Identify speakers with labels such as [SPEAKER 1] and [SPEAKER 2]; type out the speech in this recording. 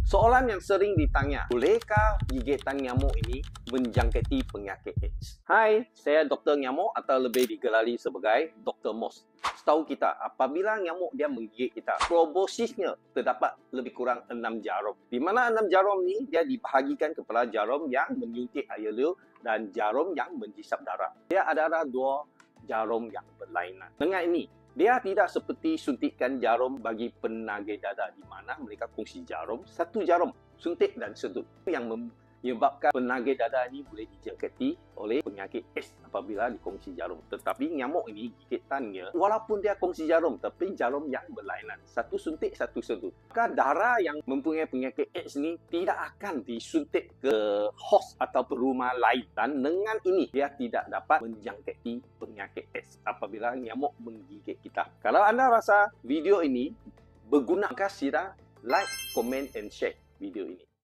[SPEAKER 1] Soalan yang sering ditanya, bolehkah gigitan nyamuk ini menjangkiti penyakit AIDS? Hai, saya Dr. Nyamuk atau lebih digelari sebagai Dr. Moss. Setahu kita, apabila nyamuk dia menggigit kita, probosisnya terdapat lebih kurang 6 jarum. Di mana 6 jarum ni dia dibahagikan kepada jarum yang menyuntik air liur dan jarum yang menghisap darah. Dia adalah 2 jarum yang berlainan. Dengan ini, dia tidak seperti suntikan jarum bagi penagih dada di mana mereka kongsi jarum, 1 jarum suntik dan sedut. Yang menyebabkan penagih dada ini boleh dijangkiti oleh penyakit AIDS apabila dikongsi jarum. Tetapi nyamuk ini gigitannya walaupun dia kongsi jarum tapi jarum yang berlainan, 1 suntik 1 sedut. Maka darah yang mempunyai penyakit AIDS ini tidak akan disuntik ke host atau rumah lain dan dengan ini dia tidak dapat menjangkiti penyakit AIDS apabila nyamuk menggigit kita. Kalau anda rasa video ini berguna, maka sila like, komen and share video ini.